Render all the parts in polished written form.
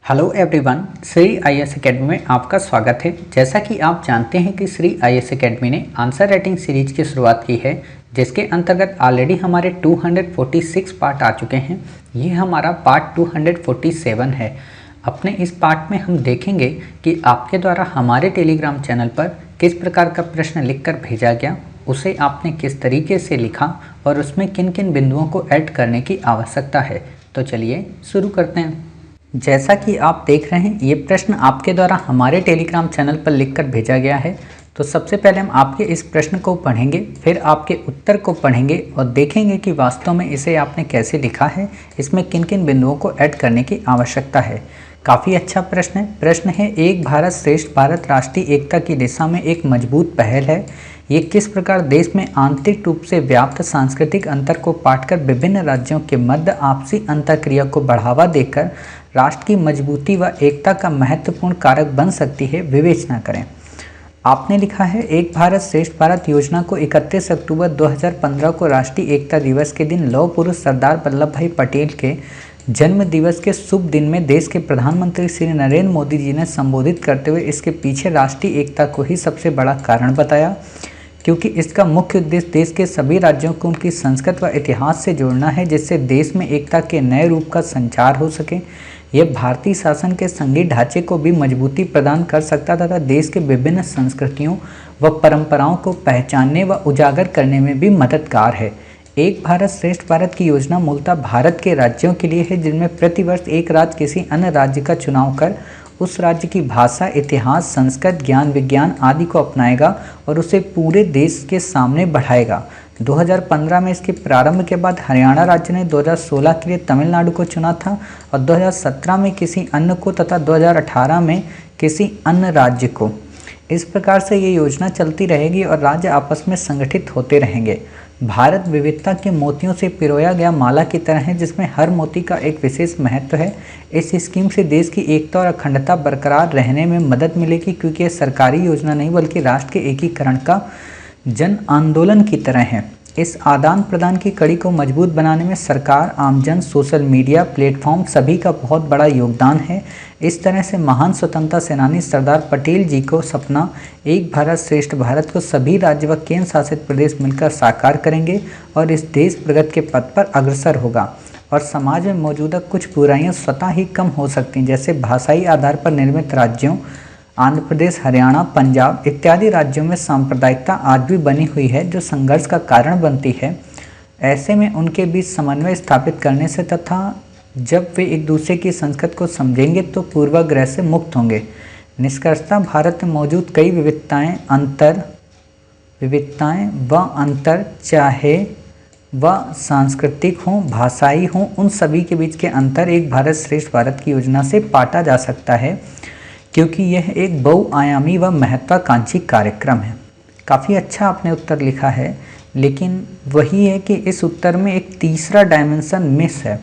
Hello everyone, Shri IAS academy में आपका स्वागत है। जैसा कि आप जानते हैं कि श्री आईएएस एकेडमी ने आंसर राइटिंग सीरीज की शुरुआत की है, जिसके अंतर्गत ऑलरेडी हमारे 246 पार्ट आ चुके हैं। ये हमारा पार्ट 247 है। अपने इस पार्ट में हम देखेंगे कि आपके द्वारा हमारे टेलीग्राम चैनल पर किस प्रकार का प्रश्न लिखकर भेजा गया, उसे आपने किस तरीके से लिखा और उसमें किन किन बिंदुओं को ऐड करने की आवश्यकता है। तो चलिए शुरू करते हैं। जैसा कि आप देख रहे हैं, ये प्रश्न आपके द्वारा हमारे टेलीग्राम चैनल पर लिखकर भेजा गया है। तो सबसे पहले हम आपके इस प्रश्न को पढ़ेंगे, फिर आपके उत्तर को पढ़ेंगे और देखेंगे कि वास्तव में इसे आपने कैसे लिखा है, इसमें किन किन बिंदुओं को ऐड करने की आवश्यकता है। काफ़ी अच्छा प्रश्न है एक भारत श्रेष्ठ भारत राष्ट्रीय एकता की दिशा में एक मजबूत पहल है। ये किस प्रकार देश में आंतरिक रूप से व्याप्त सांस्कृतिक अंतर को पाटकर विभिन्न राज्यों के मध्य आपसी अंतरक्रिया को बढ़ावा देकर राष्ट्र की मजबूती व एकता का महत्वपूर्ण कारक बन सकती है, विवेचना करें। आपने लिखा है एक भारत श्रेष्ठ भारत योजना को 31 अक्टूबर 2015 को राष्ट्रीय एकता दिवस के दिन लौह पुरुष सरदार वल्लभ भाई पटेल के जन्म दिवस के शुभ दिन में देश के प्रधानमंत्री श्री नरेंद्र मोदी जी ने संबोधित करते हुए इसके पीछे राष्ट्रीय एकता को ही सबसे बड़ा कारण बताया, क्योंकि इसका मुख्य उद्देश्य देश के सभी राज्यों को उनकी संस्कृति व इतिहास से जोड़ना है, जिससे देश में एकता के नए रूप का संचार हो सके। यह भारतीय शासन के संघीय ढांचे को भी मजबूती प्रदान कर सकता तथा देश के विभिन्न संस्कृतियों व परंपराओं को पहचानने व उजागर करने में भी मददगार है। एक भारत श्रेष्ठ भारत की योजना मूलतः भारत के राज्यों के लिए है, जिनमें प्रतिवर्ष एक राज्य किसी अन्य राज्य का चुनाव कर उस राज्य की भाषा, इतिहास, संस्कृत, ज्ञान, विज्ञान आदि को अपनाएगा और उसे पूरे देश के सामने बढ़ाएगा। 2015 में इसके प्रारंभ के बाद हरियाणा राज्य ने 2016 के लिए तमिलनाडु को चुना था और 2017 में किसी अन्य को तथा 2018 में किसी अन्य राज्य को। इस प्रकार से ये योजना चलती रहेगी और राज्य आपस में संगठित होते रहेंगे। भारत विविधता के मोतियों से पिरोया गया माला की तरह है, जिसमें हर मोती का एक विशेष महत्व है। इस स्कीम से देश की एकता और अखंडता बरकरार रहने में मदद मिलेगी, क्योंकि यह सरकारी योजना नहीं बल्कि राष्ट्र के एकीकरण का जन आंदोलन की तरह है। इस आदान प्रदान की कड़ी को मजबूत बनाने में सरकार, आमजन, सोशल मीडिया प्लेटफॉर्म सभी का बहुत बड़ा योगदान है। इस तरह से महान स्वतंत्रता सेनानी सरदार पटेल जी को सपना एक भारत श्रेष्ठ भारत को सभी राज्य व केंद्र शासित प्रदेश मिलकर साकार करेंगे और इस देश प्रगति के पथ पर अग्रसर होगा और समाज में मौजूदा कुछ बुराइयां स्वतः ही कम हो सकती हैं, जैसे भाषाई आधार पर निर्मित राज्यों आंध्र प्रदेश, हरियाणा, पंजाब इत्यादि राज्यों में सांप्रदायिकता आज भी बनी हुई है, जो संघर्ष का कारण बनती है। ऐसे में उनके बीच समन्वय स्थापित करने से तथा जब वे एक दूसरे की संस्कृति को समझेंगे तो पूर्वाग्रह से मुक्त होंगे। निष्कर्षतः भारत में मौजूद कई विविधताएं व अंतर चाहे वह सांस्कृतिक हों, भाषाई हों, उन सभी के बीच के अंतर एक भारत श्रेष्ठ भारत की योजना से पाटा जा सकता है, क्योंकि यह एक बहुआयामी व महत्वाकांक्षी कार्यक्रम है। काफ़ी अच्छा आपने उत्तर लिखा है, लेकिन वही है कि इस उत्तर में एक तीसरा डायमेंशन मिस है।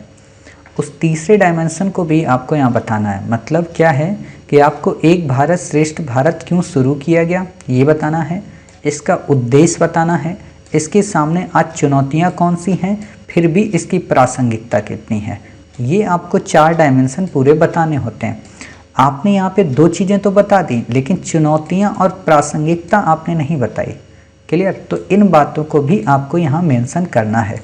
उस तीसरे डायमेंशन को भी आपको यहाँ बताना है। मतलब क्या है कि आपको एक भारत श्रेष्ठ भारत क्यों शुरू किया गया ये बताना है, इसका उद्देश्य बताना है, इसके सामने आज चुनौतियाँ कौन सी हैं, फिर भी इसकी प्रासंगिकता कितनी है। ये आपको 4 डायमेंशन पूरे बताने होते हैं। आपने यहाँ पे 2 चीज़ें तो बता दी, लेकिन चुनौतियाँ और प्रासंगिकता आपने नहीं बताई। क्लियर? तो इन बातों को भी आपको यहाँ मेंशन करना है।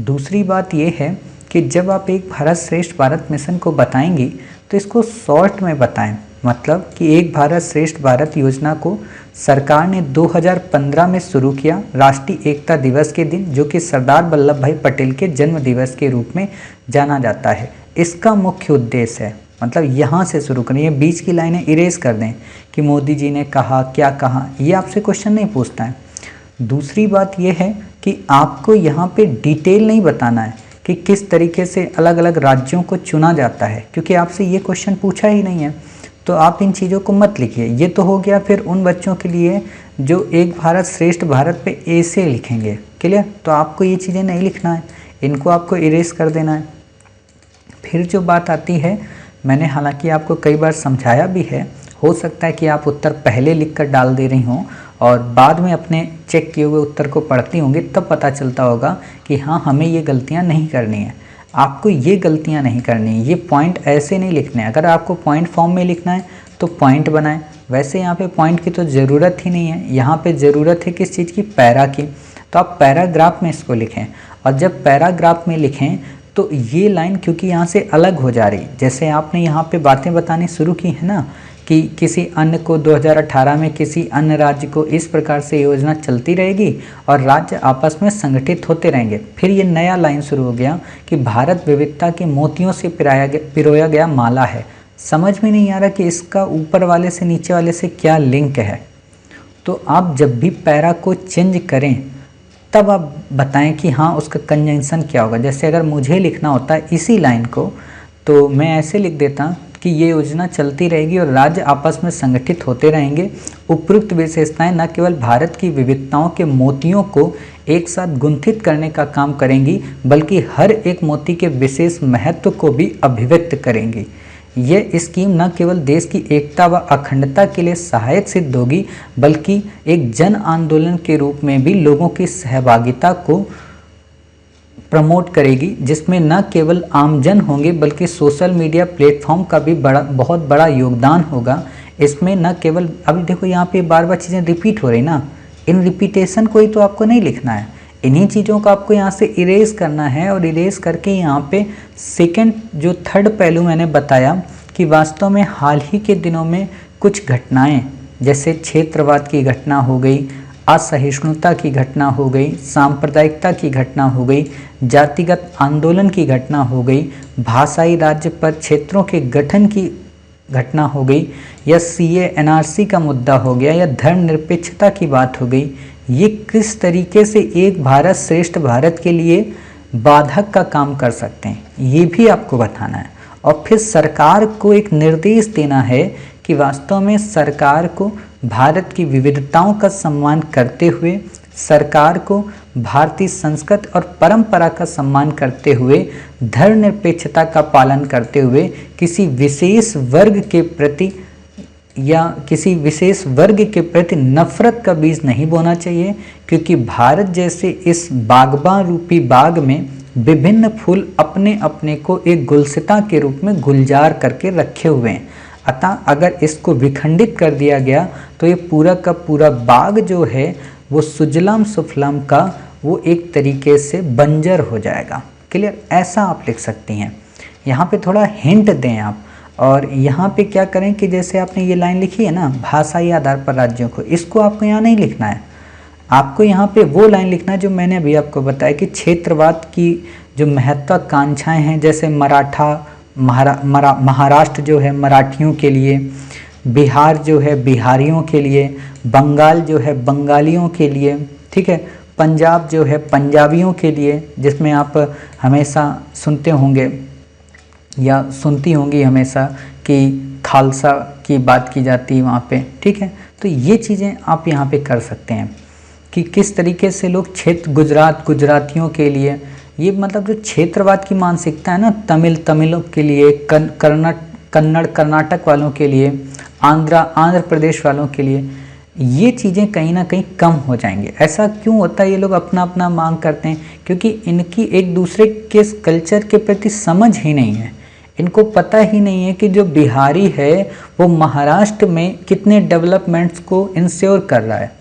दूसरी बात ये है कि जब आप एक भारत श्रेष्ठ भारत मिशन को बताएंगी तो इसको शॉर्ट में बताएं। मतलब कि एक भारत श्रेष्ठ भारत योजना को सरकार ने 2015 में शुरू किया, राष्ट्रीय एकता दिवस के दिन, जो कि सरदार वल्लभ भाई पटेल के जन्म दिवस के रूप में जाना जाता है। इसका मुख्य उद्देश्य है, मतलब यहाँ से शुरू करें, ये बीच की लाइनें इरेज कर दें कि मोदी जी ने कहा, क्या कहा, ये आपसे क्वेश्चन नहीं पूछता है। दूसरी बात ये है कि आपको यहाँ पे डिटेल नहीं बताना है कि किस तरीके से अलग अलग राज्यों को चुना जाता है, क्योंकि आपसे ये क्वेश्चन पूछा ही नहीं है। तो आप इन चीज़ों को मत लिखिए। ये तो हो गया फिर उन बच्चों के लिए जो एक भारत श्रेष्ठ भारत पे ए से लिखेंगे। क्लियर? तो आपको ये चीज़ें नहीं लिखना है, इनको आपको इरेज कर देना है। फिर जो बात आती है, मैंने हालांकि आपको कई बार समझाया भी है, हो सकता है कि आप उत्तर पहले लिखकर डाल दे रही हों और बाद में अपने चेक किए हुए उत्तर को पढ़ती होंगी, तब पता चलता होगा कि हाँ, हमें ये गलतियाँ नहीं करनी है। आपको ये गलतियां नहीं करनी, ये पॉइंट ऐसे नहीं लिखने। अगर आपको पॉइंट फॉर्म में लिखना है तो पॉइंट बनाएं। वैसे यहाँ पे पॉइंट की तो ज़रूरत ही नहीं है, यहाँ पे ज़रूरत है किस चीज़ की, पैरा की। तो आप पैराग्राफ में इसको लिखें। और जब पैराग्राफ में लिखें तो ये लाइन क्योंकि यहाँ से अलग हो जा रही, जैसे आपने यहाँ पे बातें बतानी शुरू की है ना कि किसी अन्य को 2018 में किसी अन्य राज्य को इस प्रकार से योजना चलती रहेगी और राज्य आपस में संगठित होते रहेंगे। फिर ये नया लाइन शुरू हो गया कि भारत विविधता के मोतियों से पिरोया गया माला है। समझ में नहीं आ रहा कि इसका ऊपर वाले से नीचे वाले से क्या लिंक है। तो आप जब भी पैरा को चेंज करें तब आप बताएं कि हाँ उसका कंजंक्शन क्या होगा। जैसे अगर मुझे लिखना होता है इसी लाइन को तो मैं ऐसे लिख देता कि ये योजना चलती रहेगी और राज्य आपस में संगठित होते रहेंगे। उपयुक्त विशेषताएं न केवल भारत की विविधताओं के मोतियों को एक साथ गुंथित करने का काम करेंगी बल्कि हर एक मोती के विशेष महत्व को भी अभिव्यक्त करेंगी। यह स्कीम न केवल देश की एकता व अखंडता के लिए सहायक सिद्ध होगी बल्कि एक जन आंदोलन के रूप में भी लोगों की सहभागिता को प्रमोट करेगी, जिसमें न केवल आमजन होंगे बल्कि सोशल मीडिया प्लेटफॉर्म का भी बहुत बड़ा योगदान होगा। इसमें न केवल, अभी देखो यहाँ पे बार बार चीज़ें रिपीट हो रही ना, इन रिपीटेशन को ही तो आपको नहीं लिखना है, इन्हीं चीज़ों को आपको यहाँ से इरेज करना है। और इरेज करके यहाँ पे सेकंड जो थर्ड पहलू मैंने बताया कि वास्तव में हाल ही के दिनों में कुछ घटनाएं, जैसे क्षेत्रवाद की घटना हो गई, असहिष्णुता की घटना हो गई, सांप्रदायिकता की घटना हो गई, जातिगत आंदोलन की घटना हो गई, भाषाई राज्य पर क्षेत्रों के गठन की घटना हो गई, या CA NRC का मुद्दा हो गया, या धर्मनिरपेक्षता की बात हो गई, ये किस तरीके से एक भारत श्रेष्ठ भारत के लिए बाधक का काम कर सकते हैं, ये भी आपको बताना है। और फिर सरकार को एक निर्देश देना है कि वास्तव में सरकार को भारत की विविधताओं का सम्मान करते हुए, सरकार को भारतीय संस्कृति और परंपरा का सम्मान करते हुए, धर्मनिरपेक्षता का पालन करते हुए किसी विशेष वर्ग के प्रति या किसी विशेष वर्ग के प्रति नफरत का बीज नहीं बोना चाहिए, क्योंकि भारत जैसे इस बागबान रूपी बाग में विभिन्न फूल अपने अपने को एक गुलसिता के रूप में गुलजार करके रखे हुए हैं। अतः अगर इसको विखंडित कर दिया गया तो ये पूरा का पूरा बाग जो है वो सुजलाम सुफलाम का वो एक तरीके से बंजर हो जाएगा। क्लियर, ऐसा आप लिख सकती हैं। यहाँ पे थोड़ा हिंट दें आप। और यहाँ पे क्या करें कि जैसे आपने ये लाइन लिखी है ना, भाषाई आधार पर राज्यों को, इसको आपको यहाँ नहीं लिखना है, आपको यहाँ पे वो लाइन लिखना है जो मैंने अभी आपको बताया कि क्षेत्रवाद की जो महत्वाकांक्षाएं हैं, जैसे महाराष्ट्र जो है मराठियों के लिए, बिहार जो है बिहारियों के लिए, बंगाल जो है बंगालियों के लिए, ठीक है, पंजाब जो है पंजाबियों के लिए, जिसमें आप हमेशा सुनते होंगे या सुनती होंगी हमेशा कि खालसा की बात की जाती है वहाँ पे, ठीक है। तो ये चीज़ें आप यहाँ पे कर सकते हैं कि किस तरीके से लोग गुजरातियों के लिए, ये मतलब जो क्षेत्रवाद की मानसिकता है ना, तमिलों के लिए, कर्नाटक वालों के लिए, आंध्र प्रदेश वालों के लिए, ये चीज़ें कहीं ना कहीं कम हो जाएंगे। ऐसा क्यों होता है? ये लोग अपना अपना मांग करते हैं क्योंकि इनकी एक दूसरे के कल्चर के प्रति समझ ही नहीं है। इनको पता ही नहीं है कि जो बिहारी है वो महाराष्ट्र में कितने डेवलपमेंट्स को इंश्योर कर रहा है।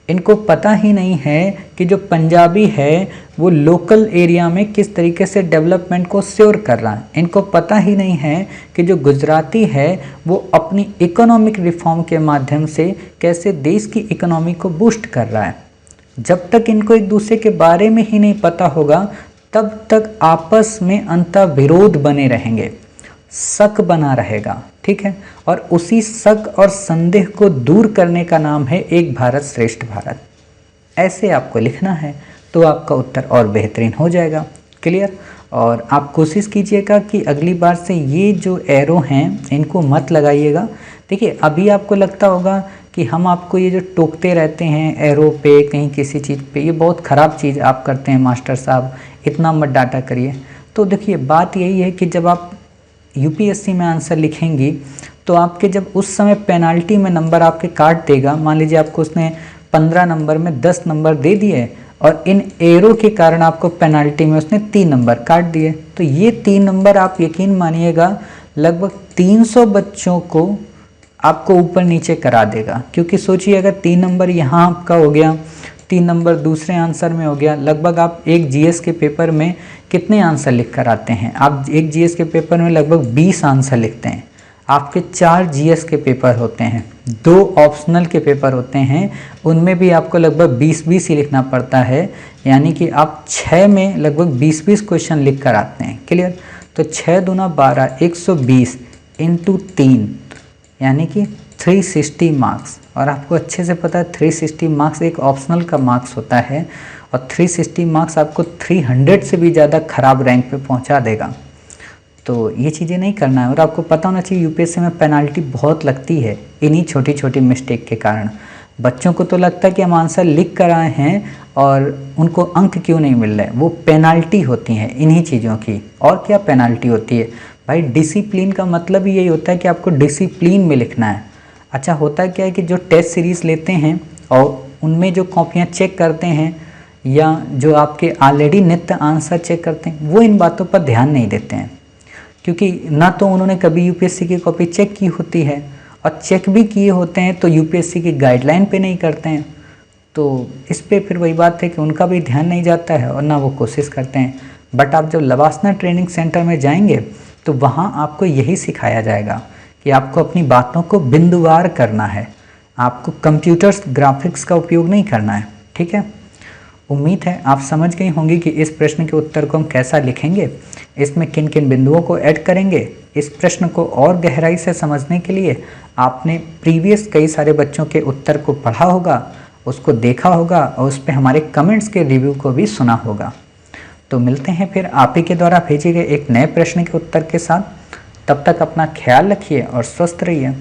इनको पता ही नहीं है कि जो पंजाबी है वो लोकल एरिया में किस तरीके से डेवलपमेंट को श्योर कर रहा है। इनको पता ही नहीं है कि जो गुजराती है वो अपनी इकोनॉमिक रिफॉर्म के माध्यम से कैसे देश की इकोनॉमी को बूस्ट कर रहा है। जब तक इनको एक दूसरे के बारे में ही नहीं पता होगा तब तक आपस में अंतर्विरोध बने रहेंगे, शक बना रहेगा, ठीक है। और उसी शक और संदेह को दूर करने का नाम है एक भारत श्रेष्ठ भारत। ऐसे आपको लिखना है तो आपका उत्तर और बेहतरीन हो जाएगा। क्लियर। और आप कोशिश कीजिएगा कि अगली बार से ये जो एरो हैं इनको मत लगाइएगा। देखिए अभी आपको लगता होगा कि हम आपको ये जो टोकते रहते हैं एरो पे, कहीं किसी चीज़ पे, ये बहुत ख़राब चीज़ आप करते हैं मास्टर साहब, इतना मत डाटा करिए। तो देखिए बात यही है कि जब आप यूपीएससी में आंसर लिखेंगी तो आपके जब उस समय पेनाल्टी में नंबर आपके काट देगा, मान लीजिए आपको उसने 15 नंबर में 10 नंबर दे दिए और इन एरो के कारण आपको पेनाल्टी में उसने 3 नंबर काट दिए। तो ये 3 नंबर आप यकीन मानिएगा लगभग 300 बच्चों को आपको ऊपर नीचे करा देगा। क्योंकि सोचिए अगर 3 नंबर यहाँ आपका हो गया, 3 नंबर दूसरे आंसर में हो गया, लगभग आप एक जीएस के पेपर में कितने आंसर लिख कर आते हैं? आप एक जीएस के पेपर में लगभग 20 आंसर लिखते हैं। आपके 4 जीएस के पेपर होते हैं, 2 ऑप्शनल के पेपर होते हैं, उनमें भी आपको लगभग 20-20 ही लिखना पड़ता है। यानी कि आप 6 में लगभग 20-20 क्वेश्चन लिख कर आते हैं। क्लियर? तो 6 दूना 12, 120 इंटू 3 यानी कि 360 मार्क्स। और आपको अच्छे से पता है 360 मार्क्स एक ऑप्शनल का मार्क्स होता है, और 360 मार्क्स आपको 300 से भी ज़्यादा खराब रैंक पे पहुंचा देगा। तो ये चीज़ें नहीं करना है। और आपको पता होना चाहिए यूपीएससी में पेनाल्टी बहुत लगती है इन्हीं छोटी छोटी मिस्टेक के कारण। बच्चों को तो लगता है कि हम आंसर लिख कर आए हैं और उनको अंक क्यों नहीं मिल रहे। वो पेनाल्टी होती हैं इन्हीं चीज़ों की। और क्या पेनाल्टी होती है भाई? डिसिप्लिन का मतलब ही यही होता है कि आपको डिसिप्लिन में लिखना है। अच्छा, होता क्या है कि जो टेस्ट सीरीज़ लेते हैं और उनमें जो कॉपियाँ चेक करते हैं या जो आपके ऑलरेडी नित्य आंसर चेक करते हैं, वो इन बातों पर ध्यान नहीं देते हैं। क्योंकि ना तो उन्होंने कभी यूपीएससी की कॉपी चेक की होती है, और चेक भी किए होते हैं तो यूपीएससी की गाइडलाइन पे नहीं करते हैं। तो इस पे फिर वही बात है कि उनका भी ध्यान नहीं जाता है और ना वो कोशिश करते हैं। बट आप जब लवासना ट्रेनिंग सेंटर में जाएंगे तो वहाँ आपको यही सिखाया जाएगा कि आपको अपनी बातों को बिंदुवार करना है, आपको कंप्यूटर्स ग्राफिक्स का उपयोग नहीं करना है। ठीक है? उम्मीद है आप समझ गई होंगी कि इस प्रश्न के उत्तर को हम कैसा लिखेंगे, इसमें किन किन बिंदुओं को ऐड करेंगे। इस प्रश्न को और गहराई से समझने के लिए आपने प्रीवियस कई सारे बच्चों के उत्तर को पढ़ा होगा, उसको देखा होगा और उस पर हमारे कमेंट्स के रिव्यू को भी सुना होगा। तो मिलते हैं फिर आप ही के द्वारा भेजे गए एक नए प्रश्न के उत्तर के साथ। तब तक अपना ख्याल रखिए और स्वस्थ रहिए।